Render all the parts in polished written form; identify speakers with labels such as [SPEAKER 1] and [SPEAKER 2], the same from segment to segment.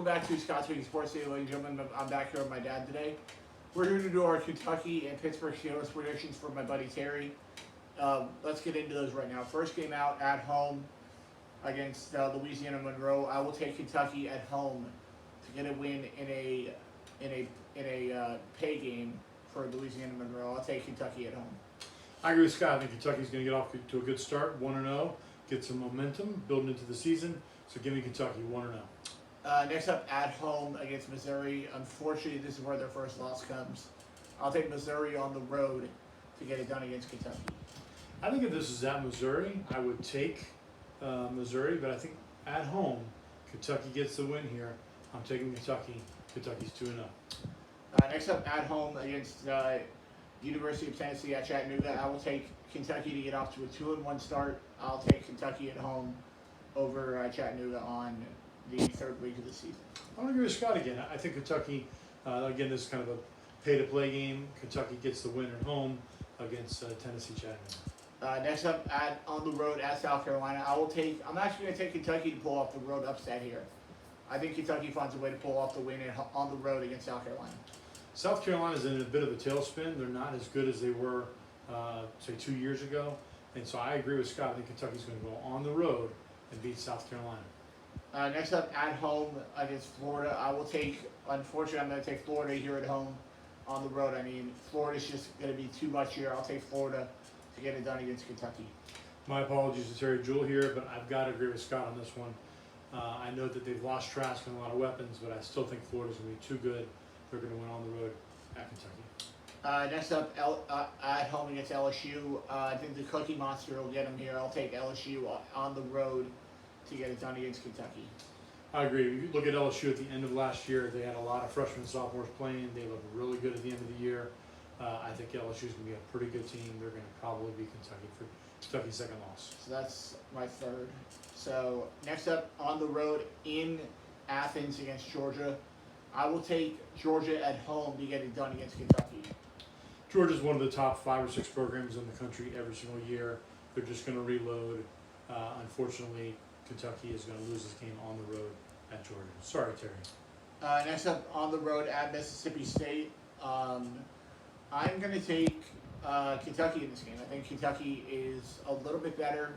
[SPEAKER 1] back to Scott's Weekly Sports Day, ladies and gentlemen. I'm back here with my dad today. We're here to do our Kentucky and Pittsburgh Steelers predictions for my buddy Terry. Let's get into those right now. First game out at home against Louisiana Monroe. I will take Kentucky at home to get a win in a pay game for Louisiana Monroe. I'll take Kentucky at home.
[SPEAKER 2] I agree with Scott. I think Kentucky's going to get off to a good start, 1-0, get some momentum building into the season. So give me Kentucky 1-0.
[SPEAKER 1] Next up, at home against Missouri. Unfortunately, this is where their first loss comes. I'll take Missouri on the road to get it done against Kentucky.
[SPEAKER 2] I think if this is at Missouri, I would take Missouri, but I think at home, Kentucky gets the win here. I'm taking Kentucky. Kentucky's 2-0.
[SPEAKER 1] Next up, at home against University of Tennessee at Chattanooga. I will take Kentucky to get off to a 2-1 start. I'll take Kentucky at home over Chattanooga on the third week of the season.
[SPEAKER 2] I'm going to agree with Scott again. I think Kentucky, again, this is kind of a pay-to-play game. Kentucky gets the win at home against Tennessee Chattanooga.
[SPEAKER 1] Next up, on the road at South Carolina, I'm actually going to take Kentucky to pull off the road upset here. I think Kentucky finds a way to pull off the win on the road against South Carolina.
[SPEAKER 2] South Carolina's in a bit of a tailspin. They're not as good as they were, say, 2 years ago. And so I agree with Scott. I think Kentucky's going to go on the road and beat South Carolina.
[SPEAKER 1] Next up, at home against Florida, unfortunately, I'm going to take Florida here at home on the road. I mean, Florida's just going to be too much here. I'll take Florida to get it done against Kentucky.
[SPEAKER 2] My apologies to Terry Jewell here, but I've got to agree with Scott on this one. I know that they've lost Trask and a lot of weapons, but I still think Florida's going to be too good. They're going to win on the road at Kentucky.
[SPEAKER 1] Next up, at home against LSU. I think the Cookie Monster will get them here. I'll take LSU on the road to get it done against Kentucky.
[SPEAKER 2] I agree. You look at LSU at the end of last year, they had a lot of freshmen and sophomores playing. They looked really good at the end of the year. I think LSU is going to be a pretty good team. They're going to probably beat Kentucky for Kentucky's second loss.
[SPEAKER 1] So that's my third. So next up, on the road in Athens against Georgia. I will take Georgia at home to get it done against Kentucky.
[SPEAKER 2] Georgia's one of the top 5 or 6 programs in the country every single year. They're just going to reload. Unfortunately, Kentucky is going to lose this game on the road at Georgia. Sorry, Terry.
[SPEAKER 1] Next up, on the road at Mississippi State. I'm going to take Kentucky in this game. I think Kentucky is a little bit better.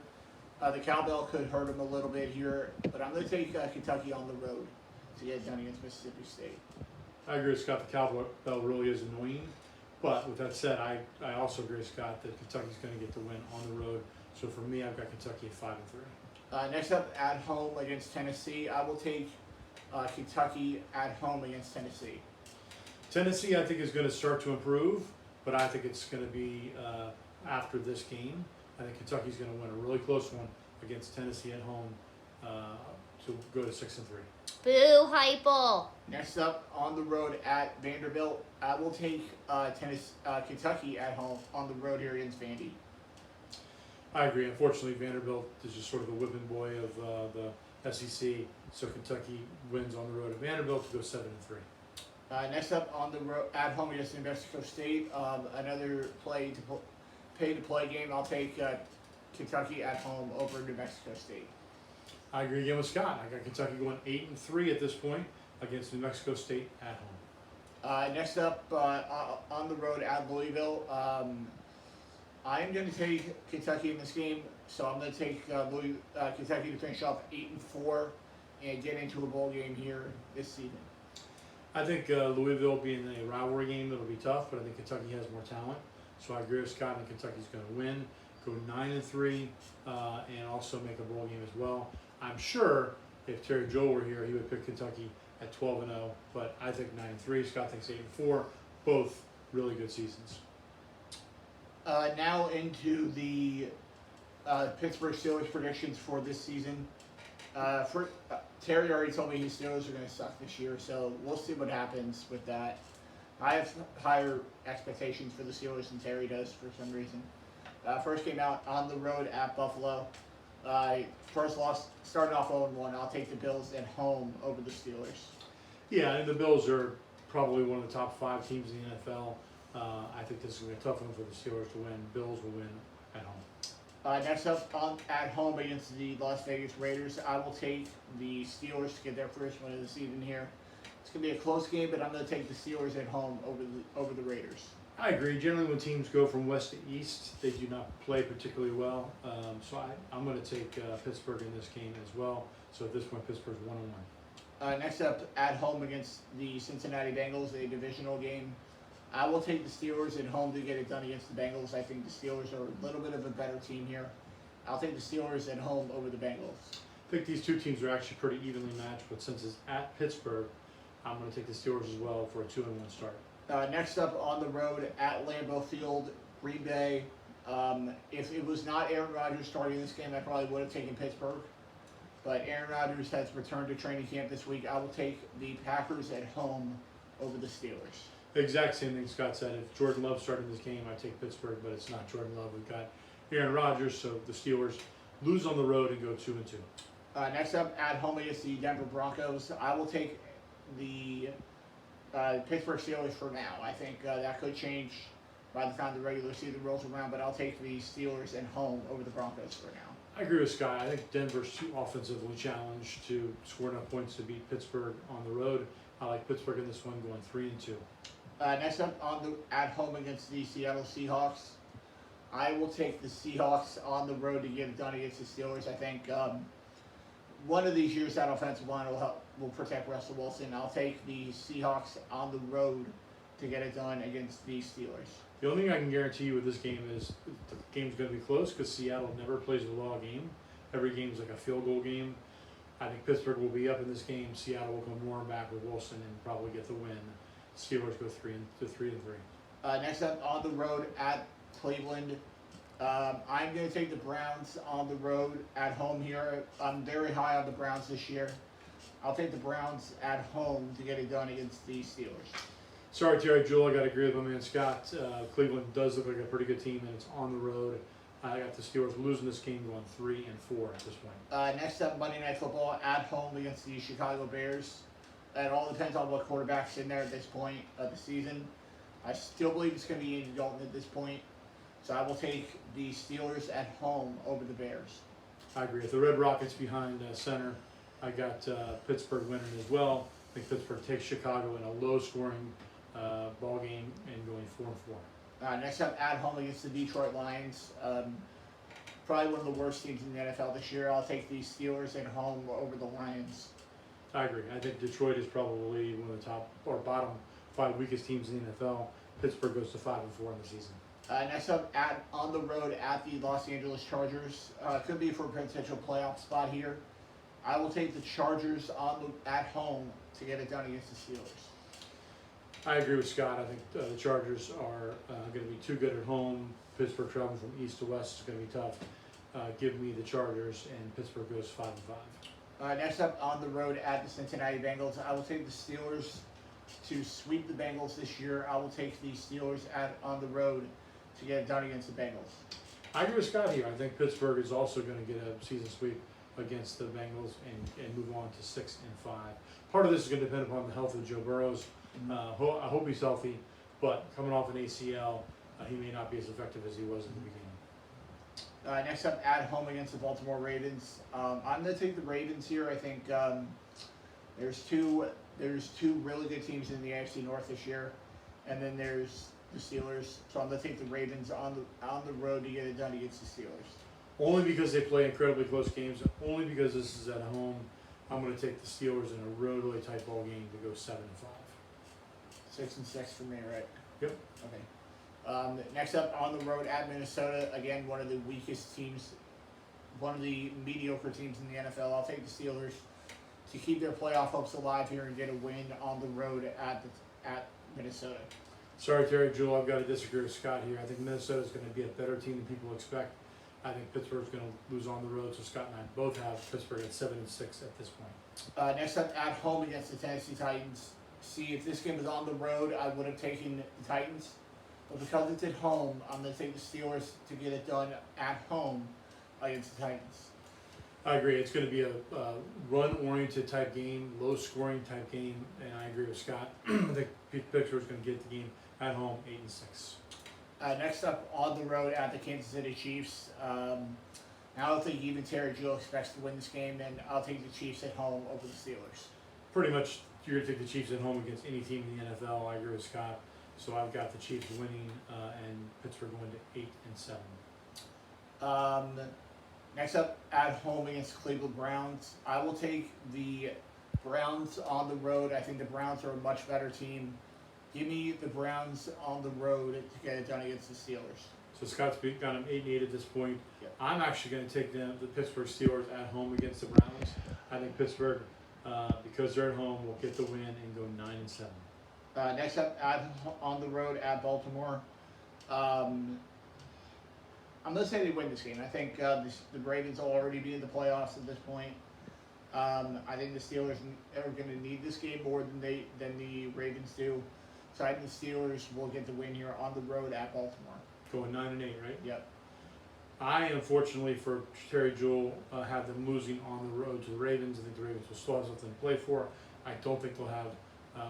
[SPEAKER 1] The cowbell could hurt them a little bit here, but I'm going to take Kentucky on the road to get it done against Mississippi State.
[SPEAKER 2] I agree with Scott. The cowbell really is annoying. But with that said, I also agree with Scott that Kentucky's going to get the win on the road. So for me, I've got Kentucky at 5-3.
[SPEAKER 1] Next up, at home against Tennessee. I will take Kentucky at home against Tennessee.
[SPEAKER 2] Tennessee, I think, is going to start to improve, but I think it's going to be after this game. I think Kentucky's going to win a really close one against Tennessee at home to go to 6-3.
[SPEAKER 3] Boo, Hypel.
[SPEAKER 1] Next up, on the road at Vanderbilt. I will take Kentucky at home on the road here against Vandy.
[SPEAKER 2] I agree. Unfortunately, Vanderbilt is just sort of the whipping boy of the SEC. So Kentucky wins on the road at Vanderbilt to go 7-3.
[SPEAKER 1] Next up, on the road at home against New Mexico State. Another pay-to-play game. I'll take Kentucky at home over New Mexico State.
[SPEAKER 2] I agree again with Scott. I got Kentucky going 8-3 at this point against New Mexico State at home.
[SPEAKER 1] Next up, on the road at Louisville. I am going to take Kentucky in this game, so I'm going to take Kentucky to finish off 8-4 and get into a bowl game here this season.
[SPEAKER 2] I think Louisville being a rivalry game, it'll be tough, but I think Kentucky has more talent. So I agree with Scott, and Kentucky's going to win, go 9-3, and also make a bowl game as well. I'm sure if Terry Joel were here, he would pick Kentucky at 12-0, but I think 9-3. Scott thinks 8-4. Both really good seasons.
[SPEAKER 1] Now into the Pittsburgh Steelers predictions for this season. Terry already told me his Steelers are going to suck this year, so we'll see what happens with that. I have higher expectations for the Steelers than Terry does for some reason. First came out on the road at Buffalo. First loss, started off 0-1. I'll take the Bills at home over the Steelers.
[SPEAKER 2] Yeah, and the Bills are probably one of the top 5 teams in the NFL. I think this is going to be a tough one for the Steelers to win. Bills will win at home.
[SPEAKER 1] Next up, at home against the Las Vegas Raiders, I will take the Steelers to get their first win of the season here. It's going to be a close game, but I'm going to take the Steelers at home over the Raiders.
[SPEAKER 2] I agree. Generally, when teams go from west to east, they do not play particularly well. So I'm going to take Pittsburgh in this game as well. So at this point, Pittsburgh's 1-1.
[SPEAKER 1] Next up, at home against the Cincinnati Bengals, a divisional game. I will take the Steelers at home to get it done against the Bengals. I think the Steelers are a little bit of a better team here. I'll take the Steelers at home over the Bengals.
[SPEAKER 2] I think these two teams are actually pretty evenly matched, but since it's at Pittsburgh, I'm going to take the Steelers as well for a 2-1 start.
[SPEAKER 1] Next up, on the road at Lambeau Field, Green Bay. If it was not Aaron Rodgers starting this game, I probably would have taken Pittsburgh. But Aaron Rodgers has returned to training camp this week. I will take the Packers at home over the Steelers.
[SPEAKER 2] The exact same thing Scott said. If Jordan Love's starting this game, I take Pittsburgh, but it's not Jordan Love. We've got Aaron Rodgers, so the Steelers lose on the road and go 2-2.
[SPEAKER 1] Next up, at home against the Denver Broncos, I will take the Pittsburgh Steelers for now. I think that could change by the time the regular season rolls around, but I'll take the Steelers at home over the Broncos for now.
[SPEAKER 2] I agree with Scott. I think Denver's too offensively challenged to score enough points to beat Pittsburgh on the road. I like Pittsburgh in this one, going 3-2.
[SPEAKER 1] Next up, at home against the Seattle Seahawks, I will take the Seahawks on the road to get it done against the Steelers. I think one of these years that offensive line will protect Russell Wilson. I'll take the Seahawks on the road to get it done against the Steelers.
[SPEAKER 2] The only thing I can guarantee you with this game is the game's going to be close because Seattle never plays a law game. Every game's like a field goal game. I think Pittsburgh will be up in this game. Seattle will come warm back with Wilson and probably get the win. Steelers go 3-3.
[SPEAKER 1] Next up, on the road at Cleveland, I'm going to take the Browns on the road at home here. I'm very high on the Browns this year. I'll take the Browns at home to get it done against the Steelers.
[SPEAKER 2] Sorry, Terry Jewell, I got to agree with my man Scott. Cleveland does look like a pretty good team, and it's on the road. I got the Steelers losing this game, going 3-4 at this point.
[SPEAKER 1] Next up, Monday Night Football at home against the Chicago Bears. It all depends on what quarterback's in there at this point of the season. I still believe it's going to be Andy Dalton at this point. So I will take the Steelers at home over the Bears.
[SPEAKER 2] I agree. With the Red Rockets behind center, I got Pittsburgh winning as well. I think Pittsburgh takes Chicago in a low-scoring ball game and going 4-4.
[SPEAKER 1] Next up, at home against the Detroit Lions. Probably one of the worst teams in the NFL this year. I'll take the Steelers at home over the Lions.
[SPEAKER 2] I agree. I think Detroit is probably one of the top or bottom 5 weakest teams in the NFL. Pittsburgh goes to 5-4 in the season.
[SPEAKER 1] Next up, on the road at the Los Angeles Chargers. Could be for a potential playoff spot here. I will take the Chargers at home to get it done against the Steelers.
[SPEAKER 2] I agree with Scott. I think the Chargers are going to be too good at home. Pittsburgh traveling from east to west is going to be tough. Give me the Chargers, and Pittsburgh goes 5-5.
[SPEAKER 1] Next up, on the road at the Cincinnati Bengals, I will take the Steelers to sweep the Bengals this year. I will take the Steelers on the road to get it done against the Bengals.
[SPEAKER 2] I agree with Scott here. I think Pittsburgh is also going to get a season sweep against the Bengals and move on to 6-5. Part of this is going to depend upon the health of Joe Burrows. I hope he's healthy, but coming off an ACL, he may not be as effective as he was in the beginning.
[SPEAKER 1] Next up, at home against the Baltimore Ravens. I'm going to take the Ravens here. I think there's two really good teams in the AFC North this year, and then there's the Steelers. So I'm going to take the Ravens on the road to get it done against the Steelers.
[SPEAKER 2] Only because they play incredibly close games. Only because this is at home. I'm going to take the Steelers in a really tight ball game to go 7-5.
[SPEAKER 1] 6-6 for me, right?
[SPEAKER 2] Yep.
[SPEAKER 1] Okay. Next up, on the road at Minnesota, again, one of the weakest teams, one of the mediocre teams in the NFL. I'll take the Steelers to keep their playoff hopes alive here and get a win on the road at Minnesota.
[SPEAKER 2] Sorry, Terry Jewell, I've got to disagree with Scott here. I think Minnesota is going to be a better team than people expect. I think Pittsburgh's going to lose on the road, so Scott and I both have Pittsburgh at 7-6 at this point.
[SPEAKER 1] Next up, at home against the Tennessee Titans. See, if this game was on the road, I would have taken the Titans. But because it's at home, I'm going to take the Steelers to get it done at home against the Titans.
[SPEAKER 2] I agree. It's going to be a run-oriented type game, low-scoring type game, and I agree with Scott. I think Pittsburgh's going to get the game at home 8-6.
[SPEAKER 1] Next up on the road at the Kansas City Chiefs. I don't think even Terry Jewell expects to win this game, and I'll take the Chiefs at home over the Steelers.
[SPEAKER 2] Pretty much, you're going to take the Chiefs at home against any team in the NFL. I agree with Scott. So I've got the Chiefs winning and Pittsburgh going to 8-7.
[SPEAKER 1] Next up at home against the Cleveland Browns. I will take the Browns on the road. I think the Browns are a much better team. Give me the Browns on the road to get it done against the Steelers.
[SPEAKER 2] So Scott's got them 8-8 at this point.
[SPEAKER 1] Yep.
[SPEAKER 2] I'm actually going to take the Pittsburgh Steelers at home against the Browns. I think Pittsburgh, because they're at home, will get the win and go 9-7.
[SPEAKER 1] Next up on the road at Baltimore. I'm going to say they win this game. I think the Ravens will already be in the playoffs at this point. I think the Steelers are going to need this game more than the Ravens do. So I think the Steelers will get the win here on the road at Baltimore.
[SPEAKER 2] Going 9-8, right?
[SPEAKER 1] Yep.
[SPEAKER 2] I, unfortunately for Terry Jewell, have them losing on the road to the Ravens. I think the Ravens will still have something to play for. I don't think they'll have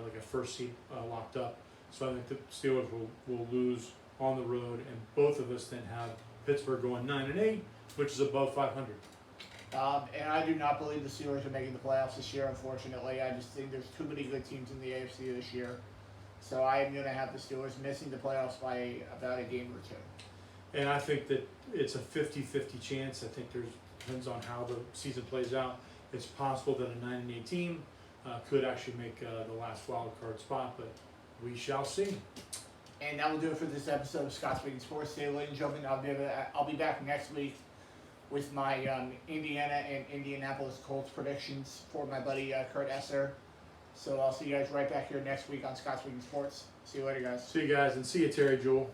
[SPEAKER 2] like a first seed locked up. So I think the Steelers will lose on the road, and both of us then have Pittsburgh going 9-8, which is above 500.
[SPEAKER 1] And I do not believe the Steelers are making the playoffs this year, unfortunately. I just think there's too many good teams in the AFC this year. So I am going to have the Steelers missing the playoffs by about a game or two.
[SPEAKER 2] And I think that it's a 50-50 chance. I think depends on how the season plays out. It's possible that a 9-8 team could actually make the last wild card spot, but we shall see.
[SPEAKER 1] And that will do it for this episode of Scott Speaking Sports. Today, ladies and gentlemen, I'll be back next week with my Indiana and Indianapolis Colts predictions for my buddy Kurt Esser. So I'll see you guys right back here next week on Scott Speaking Sports. See you later, guys.
[SPEAKER 2] See you guys, and see you, Terry Jewell.